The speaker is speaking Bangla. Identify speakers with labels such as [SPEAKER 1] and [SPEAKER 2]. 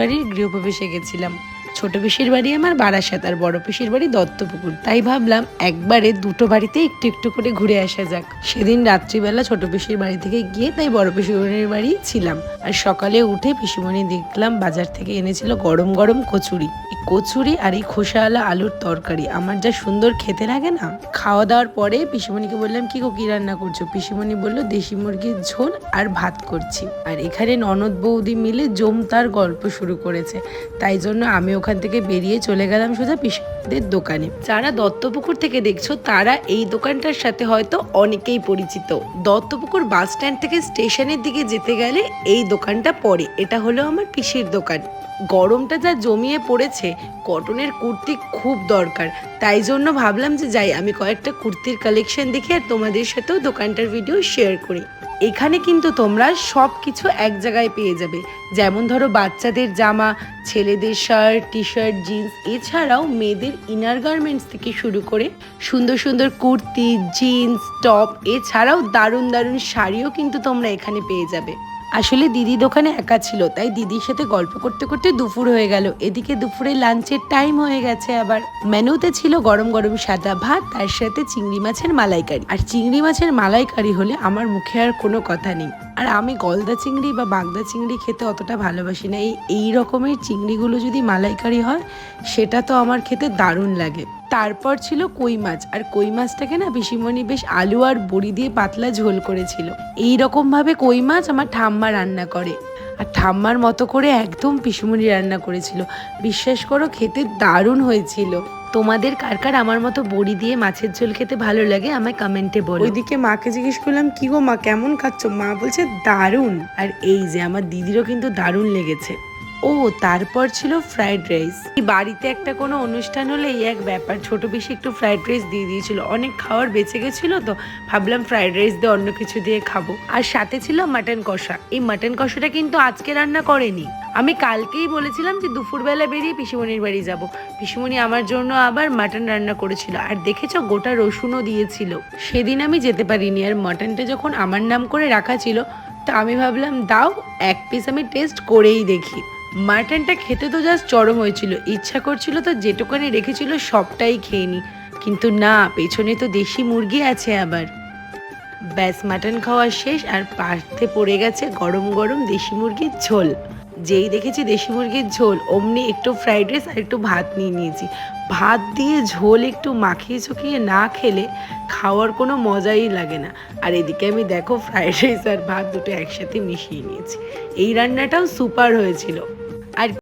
[SPEAKER 1] বাড়ির গৃহপ্রবেশে গেছিলাম। ছোট পিসির বাড়ি আমার বারাসাত আর বড় পিসির বাড়ি দত্তপুকুর। তাই ভাবলাম একবারে দুটো বাড়িতে একটু একটু করে ঘুরে আসা যাক। সেদিন রাত্রিবেলা ছোট পিসির বাড়ি থেকে গিয়ে তাই বড় পিসিমণির বাড়ি ছিলাম। আর সকালে উঠে পিসিমণি দেখলাম বাজার থেকে এনেছিল গরম গরম কচুরি। এই কচুরি আর এই খোসাওয়ালা আলুর তরকারি আমার যা সুন্দর খেতে লাগে না। খাওয়া দাওয়ার পরে পিসিমণিকে বললাম কি গো, কি রান্না করছো? পিসিমণি বললো দেশি মুরগির ঝোল আর ভাত করছি। আর এখানে ননদ বৌদি মিলে জমতার গল্প শুরু করেছে। তাই জন্য আমি ওখান থেকে বেরিয়ে চলে গেলাম সোজা পিসিদের দোকানে। যারা দত্তপুকুর থেকে দেখছো তারা এই দোকানটার সাথে হয়তো অনেকেই পরিচিত। দত্তপুকুর বাস স্ট্যান্ড থেকে স্টেশনের দিকে যেতে গেলে এই দোকানটা পড়ে। এটা হলো আমার পিসির দোকান। গরমটা যা জমিয়ে পড়েছে, কটনের কুর্তি খুব দরকার। তাই জন্য ভাবলাম যে যাই আমি কয়েকটা কুর্তির কালেকশন দেখি আর তোমাদের সাথেও দোকানটার ভিডিও শেয়ার করি। এখানে কিন্তু তোমরা সব কিছু এক জায়গায় পেয়ে যাবে। যেমন ধরো বাচ্চাদের জামা, ছেলেদের শার্ট, টি শার্ট, জিন্স, এছাড়াও মেয়েদের ইনার গার্মেন্টস থেকে শুরু করে সুন্দর সুন্দর কুর্তি, জিন্স, টপ, এছাড়াও দারুণ দারুণ শাড়িও কিন্তু তোমরা এখানে পেয়ে যাবে। আসলে দিদি দোকানে একা ছিল, তাই দিদির সাথে গল্প করতে করতে দুপুর হয়ে গেল। এদিকে দুপুরে লাঞ্চের টাইম হয়ে গেছে। আবার মেনুতে ছিল গরম গরম সাদা ভাত, তার সাথে চিংড়ি মাছের মালাইকারি। আর চিংড়ি মাছের মালাইকারি হলে আমার মুখে আর কোনো কথা নেই। আর আমি গলদা চিংড়ি বা বাগদা চিংড়ি খেতে অতটা ভালোবাসি না। এই রকমের চিংড়িগুলো যদি মালাইকারি হয় সেটা তো আমার খেতে দারুণ লাগে। তারপর ছিল কই মাছ। আর কই মাছটাকে না পিসিমণি বেশ আলু আর বড়ি দিয়ে পাতলা ঝোল করেছিল। এই রকম ভাবে কই মাছ আমার ঠাম্মা রান্না করে, আর ঠাম্মার মতো করে একদম পিসিমণি রান্না করেছিল। বিশ্বাস করো খেতে দারুণ হয়েছিল। তোমাদের কার কার আমার মতো বড়ি দিয়ে মাছের ঝোল খেতে ভালো লাগে আমায় কমেন্টে বলো। ওইদিকে মাকে জিজ্ঞেস করলাম কি গো মা, কেমন খাচ্ছ? মা বলছে দারুণ। আর এই যে আমার দিদিরও কিন্তু দারুণ লেগেছে। ও তারপর ছিল ফ্রাইড রাইস। বাড়িতে একটা কোনো অনুষ্ঠান হলে এই এক ব্যাপার, ছোট বেশি একটু ফ্রাইড রাইস দিয়ে দিয়েছিল। অনেক খাওয়ার বেঁচে গেছিলো তো ভাবলাম ফ্রাইড রাইস দিয়ে অন্য কিছু দিয়ে খাবো। আর সাথে ছিল মাটন কষা। এই মাটন কষাটা কিন্তু আজকে রান্না করেনি, আমি কালকেই বলেছিলাম যে দুপুরবেলা বেরিয়ে পিসিমণির বাড়ি যাব। পিসিমণি আমার জন্য আবার মাটন রান্না করেছিল। আর দেখেছো গোটা রসুনও দিয়েছিল। সেদিন আমি যেতে পারিনি। আর মাটনটা যখন আমার নাম করে রাখা ছিল তা আমি ভাবলাম দাও এক পিস আমি টেস্ট করেই দেখি। মাটনটা খেতে তো জাস্ট চরম হয়েছিল। ইচ্ছা করছিল তো যেটুকানি রেখেছিল সবটাই খেয়ে নি, কিন্তু না, পেছনে তো দেশি মুরগি আছে আবার। ব্যাস মাটন খাওয়া শেষ, আর পাতে পড়ে গেছে গরম গরম দেশি মুরগির ঝোল। যেই দেখেছি দেশি মুরগির ঝোল অমনি একটু ফ্রাইড রাইস আর একটু ভাত নিয়ে নিয়েছি। ভাত দিয়ে ঝোল একটু মাখিয়ে চুকিয়ে না খেলে খাওয়ার কোনো মজাই লাগে না। আর এদিকে আমি দেখো ফ্রাইড রাইস আর ভাত দুটো একসাথে মিশিয়ে নিয়েছি। এই রান্নাটাও সুপার হয়েছিল। আর